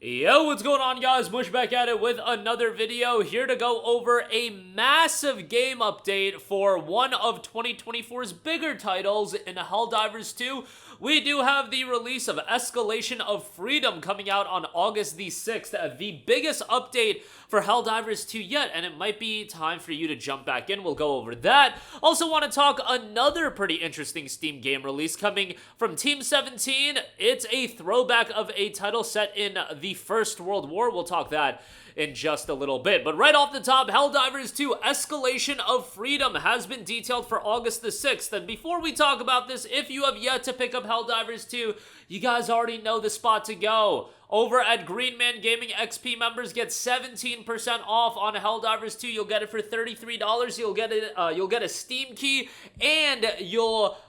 Yo, what's going on, guys? Bush back at it with another video, here to go over a massive game update for one of 2024's bigger titles in Helldivers 2. We do have the release of Escalation of Freedom coming out on August the 6th, the biggest update for Helldivers 2 yet, and it might be time for you to jump back in. We'll go over that. Also want to talk another pretty interesting Steam game release coming from Team 17. It's a throwback of a title set in the First World War. We'll talk that in just a little bit. But right off the top, Helldivers 2 Escalation of Freedom has been detailed for August the 6th. And before we talk about this, if you have yet to pick up Helldivers 2, you guys already know the spot to go. Over at Greenman Gaming, XP members get 17% off on Helldivers 2. You'll get it for $33. You'll get a Steam key, and you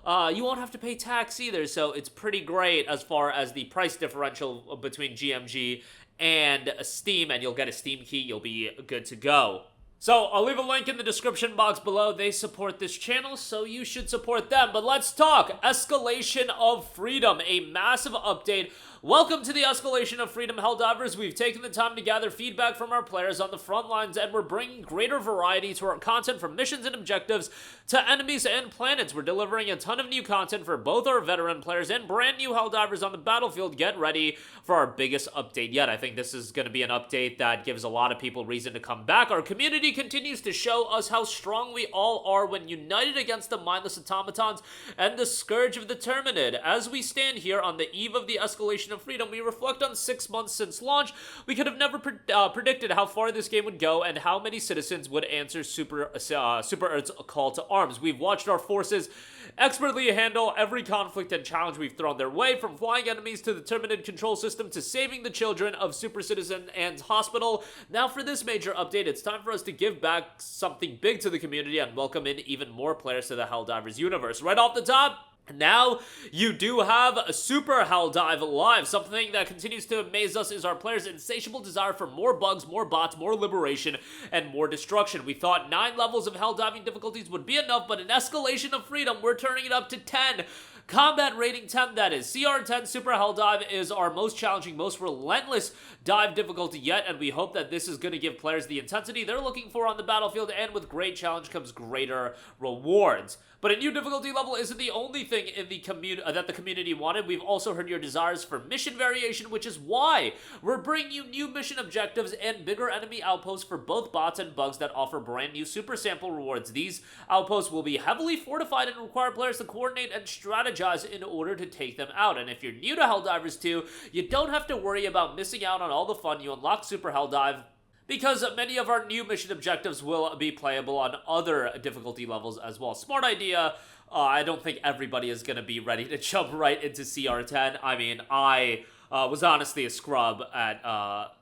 won't have to pay tax either. So it's pretty great as far as the price differential between GMG and Steam, and you'll get a Steam key. You'll be good to go. So I'll leave a link in the description box below. They support this channel, so you should support them. But let's talk Escalation of Freedom, a massive update. Welcome to the Escalation of Freedom Helldivers. We've taken the time to gather feedback from our players on the front lines, and we're bringing greater variety to our content, from missions and objectives to enemies and planets. We're delivering a ton of new content for both our veteran players and brand new Helldivers on the battlefield. Get ready for our biggest update yet. I think this is going to be an update that gives a lot of people reason to come back. Our community continues to show us how strong we all are when united against the mindless automatons and the scourge of the Terminid. As we stand here on the eve of the Escalation of Freedom, we reflect on 6 months since launch. We could have never predicted how far this game would go and how many citizens would answer Super Earth's call to arms. We've watched our forces expertly handle every conflict and challenge we've thrown their way, from flying enemies to the Terminid control system to saving the children of Super Citizen and Hospital. Now for this major update, it's time for us to give back something big to the community and welcome in even more players to the Helldivers universe. Right off the top, now you do have a Super Helldive live. Something that continues to amaze us is our players' insatiable desire for more bugs, more bots, more liberation, and more destruction. We thought 9 levels of Helldiving difficulties would be enough, but in Escalation of Freedom, we're turning it up to 10. Combat rating 10, that is. CR10 Super Helldive is our most challenging, most relentless dive difficulty yet, and we hope that this is going to give players the intensity they're looking for on the battlefield, and with great challenge comes greater rewards. But a new difficulty level isn't the only thing in the that the community wanted. We've also heard your desires for mission variation, which is why we're bringing you new mission objectives and bigger enemy outposts for both bots and bugs that offer brand new super sample rewards. These outposts will be heavily fortified and require players to coordinate and strategize in order to take them out. And if you're new to Helldivers 2, you don't have to worry about missing out on all the fun you unlock Super Helldive, because many of our new mission objectives will be playable on other difficulty levels as well. Smart idea. I don't think everybody is going to be ready to jump right into CR10. I mean, I was honestly a scrub at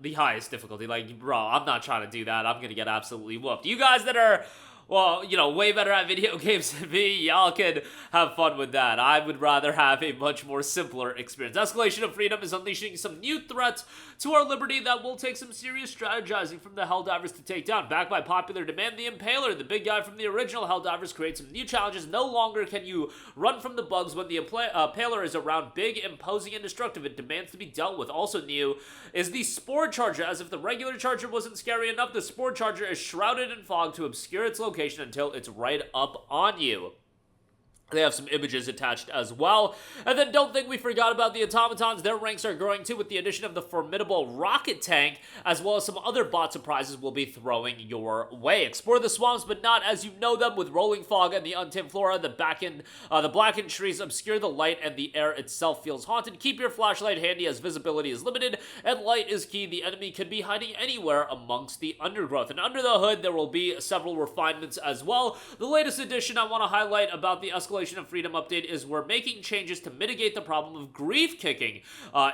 the highest difficulty. Like, bro, I'm not trying to do that. I'm going to get absolutely whooped. You guys that are, well, you know, way better at video games than me, y'all can have fun with that. I would rather have a much more simpler experience. Escalation of Freedom is unleashing some new threats to our liberty that will take some serious strategizing from the Helldivers to take down. Backed by popular demand, the Impaler, the big guy from the original Helldivers, creates some new challenges. No longer can you run from the bugs when the Impaler is around. Big, imposing, and destructive. It demands to be dealt with. Also new is the Spore Charger. As if the regular Charger wasn't scary enough, the Spore Charger is shrouded in fog to obscure its location until it's right up on you. They have some images attached as well. And then don't think we forgot about the automatons. Their ranks are growing too with the addition of the formidable rocket tank, as well as some other bot surprises we'll be throwing your way. Explore the swamps, but not as you know them, with rolling fog and the untamed flora. The blackened trees obscure the light, and the air itself feels haunted. Keep your flashlight handy as visibility is limited and light is key. The enemy could be hiding anywhere amongst the undergrowth. And under the hood, there will be several refinements as well. The latest addition I want to highlight about the Escalation of Freedom update is we're making changes to mitigate the problem of grief kicking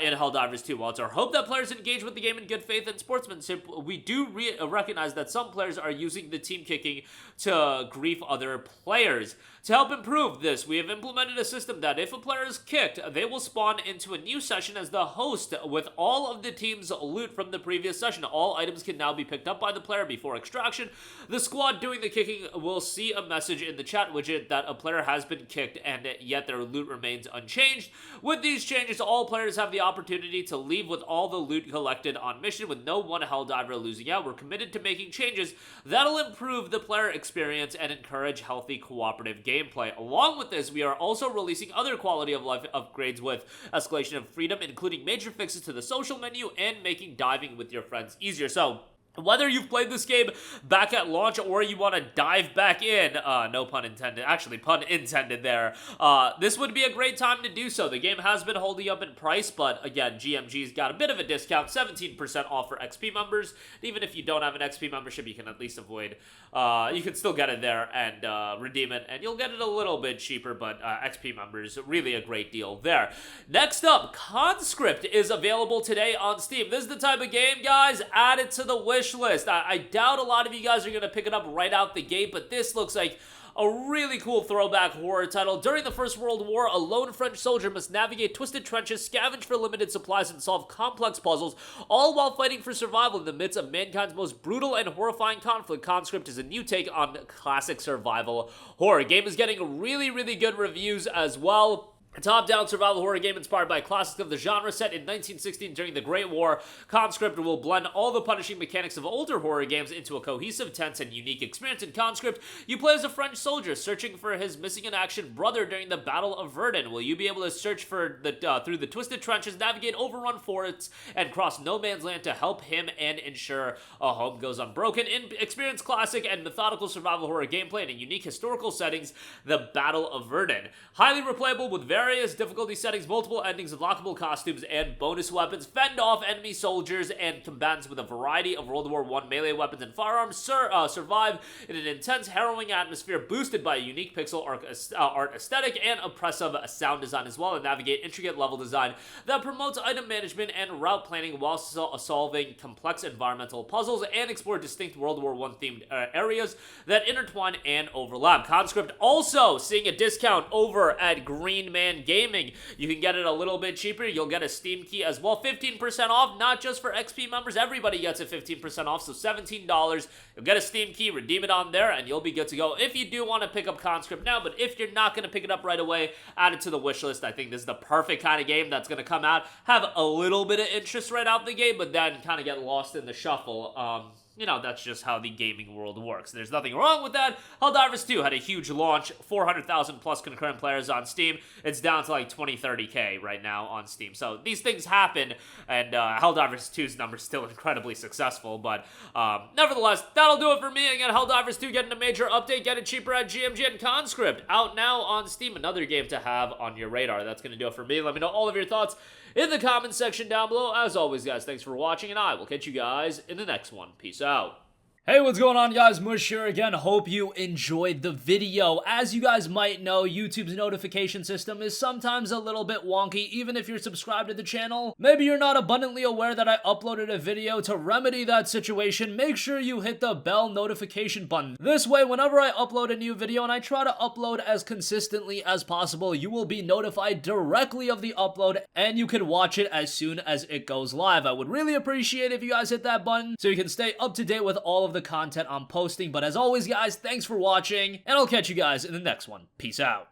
in Helldivers 2. While it's our hope that players engage with the game in good faith and sportsmanship, we do recognize that some players are using the team kicking to grief other players. To help improve this, we have implemented a system that if a player is kicked, they will spawn into a new session as the host with all of the team's loot from the previous session. All items can now be picked up by the player before extraction. The squad doing the kicking will see a message in the chat widget that a player has been kicked, and yet their loot remains unchanged. With these changes, all players have the opportunity to leave with all the loot collected on mission, with no one Helldiver losing out. We're committed to making changes that'll improve the player experience and encourage healthy cooperative gameplay. Along with this, we are also releasing other quality of life upgrades with Escalation of Freedom, including major fixes to the social menu and making diving with your friends easier. So, whether you've played this game back at launch or you want to dive back in, no pun intended, actually pun intended there, this would be a great time to do so. The game has been holding up in price, but again, GMG's got a bit of a discount, 17% off for XP members. Even if you don't have an XP membership, you can at least avoid, you can still get it there and redeem it, and you'll get it a little bit cheaper, but XP members, really a great deal there. Next up, Conscript is available today on Steam. This is the type of game, guys, add it to the wish list. I doubt a lot of you guys are going to pick it up right out the gate, but this looks like a really cool throwback horror title. During the First World War, a lone French soldier must navigate twisted trenches, scavenge for limited supplies, and solve complex puzzles, all while fighting for survival in the midst of mankind's most brutal and horrifying conflict. Conscript is a new take on classic survival horror. Game is getting really, really good reviews as well. A top-down survival horror game inspired by classics of the genre set in 1916 during the Great War, Conscript will blend all the punishing mechanics of older horror games into a cohesive, tense, and unique experience. In Conscript, you play as a French soldier searching for his missing-in-action brother during the Battle of Verdun. Will you be able to search for through the twisted trenches, navigate overrun forests, and cross no man's land to help him and ensure a home goes unbroken? Experience classic and methodical survival horror gameplay in a unique historical settings, the Battle of Verdun. Highly replayable with various difficulty settings, multiple endings, unlockable costumes, and bonus weapons. Fend off enemy soldiers and combatants with a variety of World War I melee weapons and firearms. Survive in an intense, harrowing atmosphere boosted by a unique pixel art aesthetic and oppressive sound design, as well as navigate intricate level design that promotes item management and route planning while solving complex environmental puzzles, and explore distinct World War I themed areas that intertwine and overlap. Conscript also seeing a discount over at Green Man Gaming. You can get it a little bit cheaper. You'll get a Steam key as well. 15% off, not just for XP members. Everybody gets a 15% off, so $17. You'll get a Steam key, redeem it on there, and you'll be good to go if you do want to pick up Conscript now. But if you're not going to pick it up right away, add it to the wish list. I think this is the perfect kind of game that's going to come out, have a little bit of interest right out the gate, but then kind of get lost in the shuffle. You know, that's just how the gaming world works. There's nothing wrong with that. Helldivers 2 had a huge launch, 400,000 plus concurrent players on Steam. It's down to like 20, 30K right now on Steam. So these things happen, and Helldivers 2's number is still incredibly successful. But nevertheless, that'll do it for me. Again, Helldivers 2 getting a major update, get it cheaper at GMG, and Conscript out now on Steam. Another game to have on your radar. That's going to do it for me. Let me know all of your thoughts in the comments section down below. As always, guys, thanks for watching, and I will catch you guys in the next one. Peace out. Hey, what's going on, guys? Mush here again. Hope you enjoyed the video. As you guys might know, YouTube's notification system is sometimes a little bit wonky, even if you're subscribed to the channel. Maybe you're not abundantly aware that I uploaded a video. To remedy that situation, make sure you hit the bell notification button. This way, whenever I upload a new video, and I try to upload as consistently as possible, you will be notified directly of the upload, and you can watch it as soon as it goes live. I would really appreciate if you guys hit that button so you can stay up to date with all of the content I'm posting. But as always, guys, thanks for watching, and I'll catch you guys in the next one. Peace out.